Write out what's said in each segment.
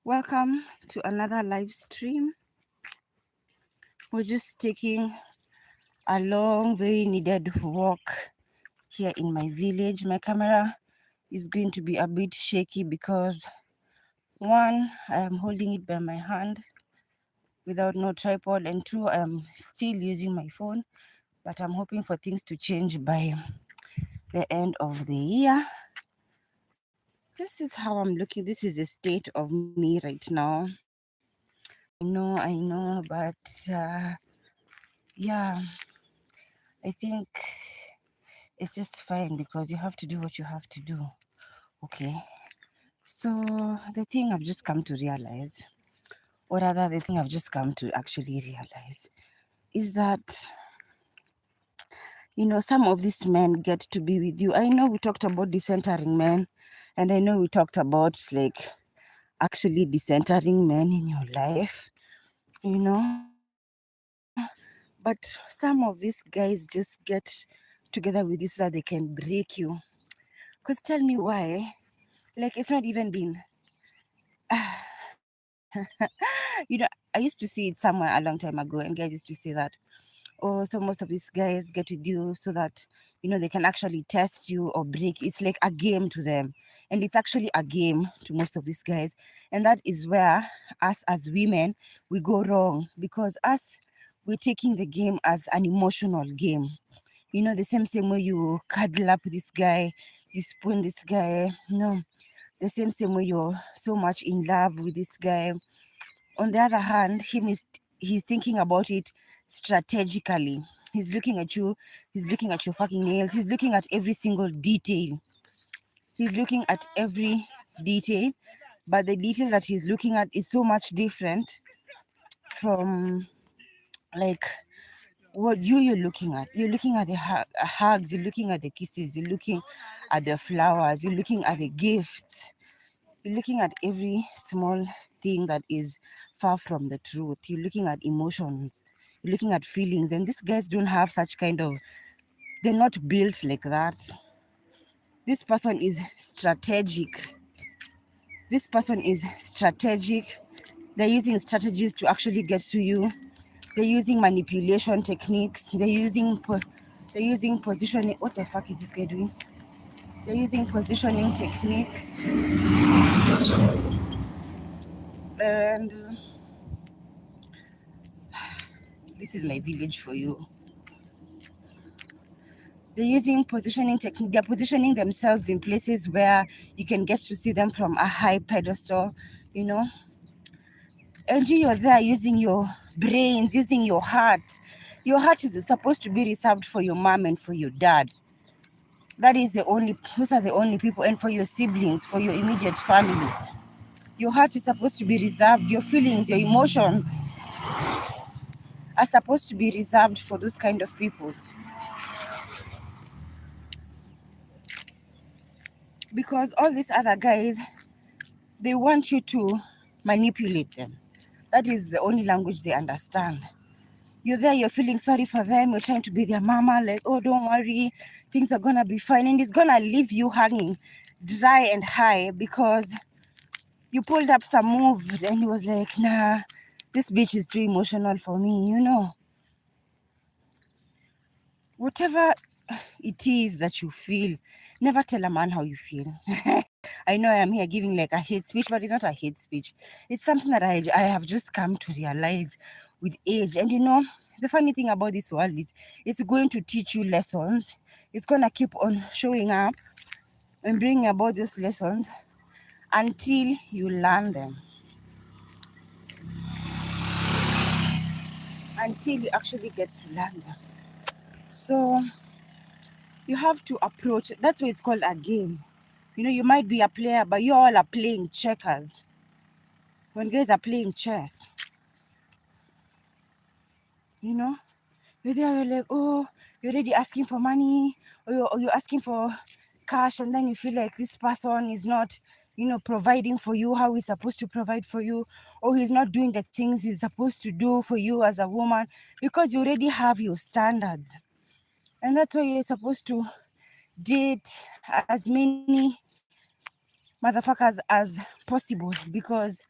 Welcome to another live stream. We're just taking a long, very needed walk here in my village. My camera is going to be a bit shaky because one, I am holding it by my hand without no tripod, and two, I am still using my phone, but I'm hoping for things to change by the end of the year. This is how I'm looking. This is the state of me right now. I know, but yeah, I think it's just fine because you have to do what you have to do. Okay. So the thing I've just come to realize, or rather the thing I've just come to actually realize, is that some of these men get to be with you. I know we talked about decentering men, and I know we talked about like actually decentering men in your life, but some of these guys just get together with you so that they can break you. Because tell me why, like it's not even been I used to see it somewhere a long time ago, and guys used to say that, oh, so most of these guys get with you so that they can actually test you or break. It's like a game to them, and it's actually a game to most of these guys. And that is where us as women, we go wrong, because us, we're taking the game as an emotional game. The same way you cuddle up this guy, you spoon this guy, the same way you're so much in love with this guy. On the other hand, he's thinking about it strategically. He's looking at you, he's looking at your fucking nails, he's looking at every single detail. He's looking at every detail, but the detail that he's looking at is so much different from like what you're looking at. You're looking at the hugs, you're looking at the kisses, you're looking at the flowers, you're looking at the gifts, you're looking at every small thing that is far from the truth. You're looking at emotions, you're looking at feelings, and these guys don't have such kind of, they're not built like that. This person is strategic. This person is strategic. They're using strategies to actually get to you. They're using manipulation techniques. They're using positioning. What the fuck is this guy doing? They're using positioning techniques, and this is my village for you. They're using positioning technique. They're positioning themselves in places where you can get to see them from a high pedestal, and you're there using your brains, using your heart. Your heart is supposed to be reserved for your mom and for your dad. Those are the only people, and for your siblings, for your immediate family. Your heart is supposed to be reserved. Your feelings, your emotions are supposed to be reserved for those kind of people. Because all these other guys, they want you to manipulate them. That is the only language they understand. You're there, you're feeling sorry for them, you're trying to be their mama, like, oh, don't worry, things are gonna be fine. And it's gonna leave you hanging dry and high because you pulled up some move and he was like, nah, this bitch is too emotional for me, Whatever it is that you feel, never tell a man how you feel. I know I am here giving like a hate speech, but it's not a hate speech. It's something that I have just come to realize with age. And the funny thing about this world is it's going to teach you lessons. It's going to keep on showing up and bringing about those lessons until you learn them. Until you actually get to learn them. So you have to approach, that's why it's called a game. You might be a player, but you all are playing checkers. When guys are playing chess, you're there, you're like, oh, you're already asking for money, or you're asking for cash, and then you feel like this person is not, providing for you how he's supposed to provide for you, or he's not doing the things he's supposed to do for you as a woman, because you already have your standards. And that's why you're supposed to date as many motherfuckers as possible, because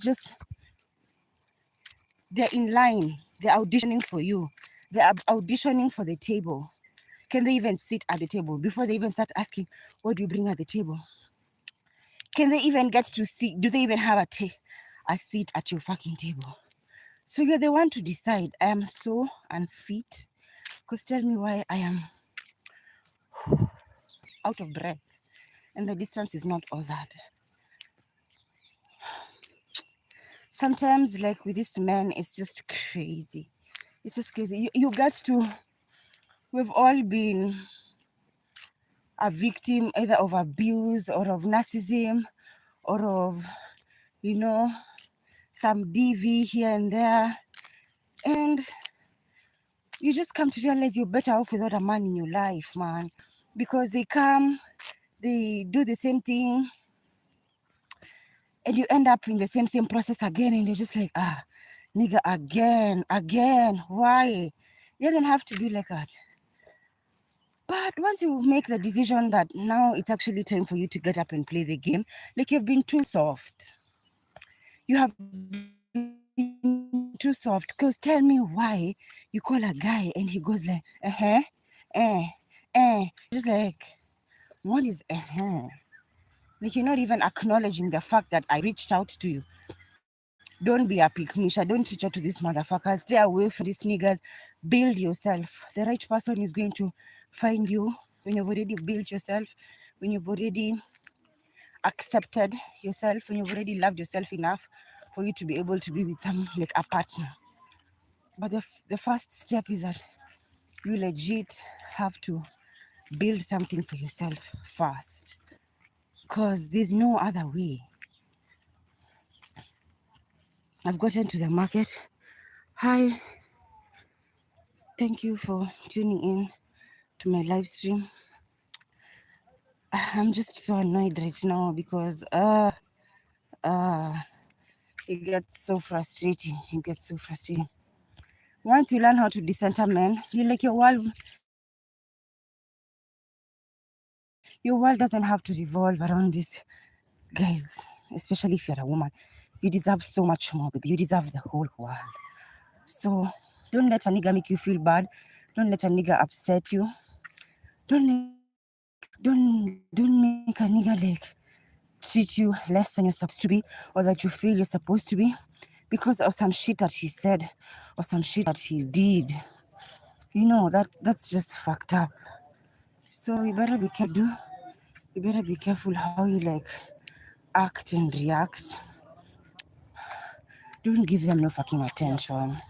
just, they're in line, they're auditioning for you, they're auditioning for the table. Can they even sit at the table before they even start asking, what do you bring at the table? Can they even get to see? Do they even have a seat at your fucking table? So you're the one to decide. I am so unfit. Because tell me why I am out of breath. And the distance is not all that. Sometimes, like with this man, it's just crazy. It's just crazy. You got to, we've all been a victim either of abuse or of narcissism or of, you know, some DV here and there. And you just come to realize you're better off without a man in your life, man. Because they come, they do the same thing, and you end up in the same process again, and you're just like, nigga, again, why? It doesn't have to be like that. But once you make the decision that now it's actually time for you to get up and play the game, like you've been too soft. You have been too soft. Because tell me why you call a guy and he goes like, just like, what is Like you're not even acknowledging the fact that I reached out to you. Don't be a pick Misha. Don't reach out to these motherfuckers. Stay away from these niggas. Build yourself. The right person is going to find you when you've already built yourself, when you've already accepted yourself, when you've already loved yourself enough for you to be able to be with some, like a partner. But the first step is that you legit have to build something for yourself first, because there's no other way. I've gotten to the market. Hi, thank you for tuning in to my live stream. I'm just so annoyed right now because it gets so frustrating. Once you learn how to decenter men, you like your world doesn't have to revolve around these guys, especially if you're a woman. You deserve so much more, baby. You deserve the whole world. So don't let a nigga make you feel bad. Don't let a nigga upset you. Don't make a nigga like treat you less than you're supposed to be, or that you feel you're supposed to be, because of some shit that he said or some shit that he did. You know, that's just fucked up. So you better be careful. You better be careful how you like act and react. Don't give them no fucking attention,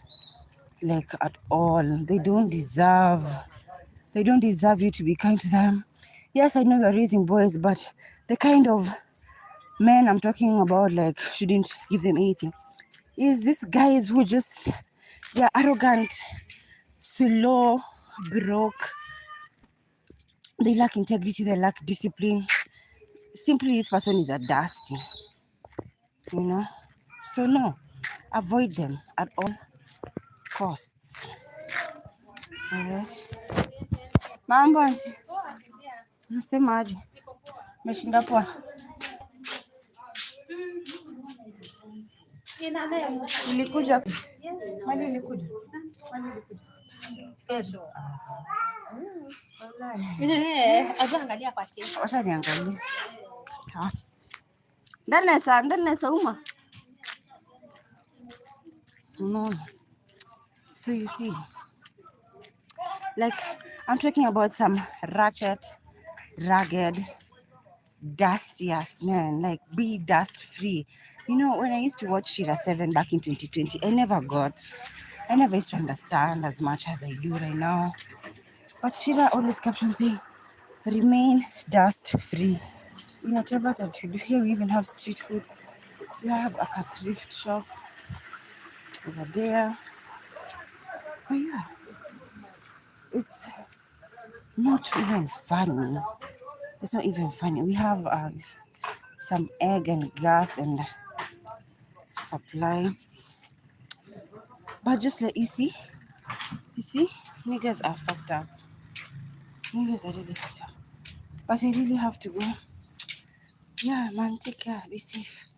like at all. They don't deserve you to be kind to them. Yes, I know you're raising boys, but the kind of men I'm talking about, like, shouldn't give them anything. Is these guys who just, they're arrogant, slow, broke, they lack integrity, they lack discipline. Simply, this person is a dusty, you know. So no, avoid them at all costs. Alright. Mambo auntie, nasemaje? Meshinda poa? Ulikuja? Mali ulikuja? Wacha niangalie. Ndanesa uma. No. So you see, like, I'm talking about some ratchet, ragged, dusty ass man. Like, be dust free. You know, when I used to watch Shira 7 back in 2020, I never used to understand as much as I do right now. But Shira always kept on saying, remain dust free. In whatever that you do. Here we even have street food. We have a thrift shop over there. But yeah, it's not even funny. It's not even funny. We have some egg and gas and supply. But just like you see, niggas are fucked up. Niggas are really fucked up. But I really have to go. Yeah, man, take care. Be safe.